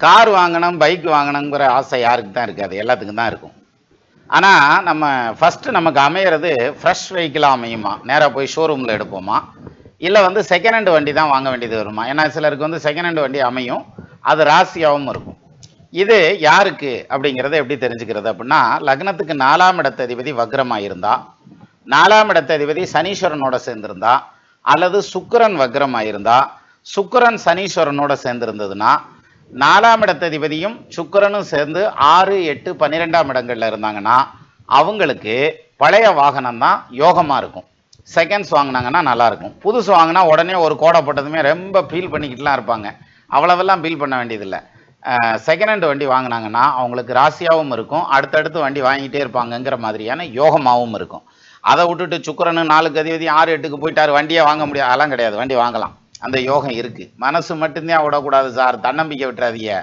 Car வாங்கணும், bike வாங்கணுங்கிற ஆசை யாருக்கு தான் இருக்காது? எல்லாத்துக்கும் தான் இருக்கும். ஆனா, நம்ம ஃபர்ஸ்ட்டு நமக்கு அமையறது ஃப்ரெஷ் வெஹிக்கிளா அமையுமா? நேரா போய் ஷோரூம்ல எடுப்போமா? இல்ல வந்து செகண்ட் ஹேண்ட் வண்டி தான் வாங்க வேண்டியது வருமா? ஏன்னா சிலருக்கு வந்து செகண்ட் ஹேண்ட் வண்டி அமையும். அது ராசியாவும் இருக்கும். இது யாருக்கு அப்படிங்கிறத எப்படி தெரிஞ்சுக்கிறது அப்படின்னா, லக்னத்துக்கு 4ஆம் இடத்ததிபதி வக்ரமா இருந்தா, 4ஆம் இடத்ததிபதி சனீஸ்வரனோட சேர்ந்திருந்தா, அல்லது சுக்கிரன் வக்ரமா இருந்தா, சுக்கிரன் சனீஸ்வரனோட சேர்ந்திருந்ததுன்னா, 4ஆம் இடத்ததிபதியும் சுக்கிரனும் சேர்ந்து 6, 8, 12ஆம் இடங்கள்ல இருந்தாங்கன்னா, அவங்களுக்கு பழைய வாகனம் தான் யோகமா இருக்கும். செகண்ட்ஸ் வாங்கினாங்கன்னா நல்லா இருக்கும். புதுசு வாங்கினா உடனே ஒரு கோடை போட்டதுமே ரொம்ப ஃபீல் பண்ணிக்கிட்டுலாம் இருப்பாங்க. அவ்வளவெல்லாம் ஃபீல் பண்ண வேண்டியதில்லை. செகண்ட் ஹேண்ட் வண்டி வாங்கினாங்கன்னா அவங்களுக்கு ராசியாகவும் இருக்கும், அடுத்தடுத்து வண்டி வாங்கிட்டே இருப்பாங்கங்கிற மாதிரியான யோகமாகவும் இருக்கும். அதை விட்டுட்டு சுக்கிரனு 4க்கு அதிபதி 6, 8க்கு போயிட்டாரு வண்டியே வாங்க முடியாது, அதெல்லாம் கிடையாது. வண்டி வாங்கலாம், அந்த யோகம் இருக்கு. மனசு மட்டும்தான் விடக்கூடாது சார், தன்னம்பிக்கை விட்டுறாதீங்க.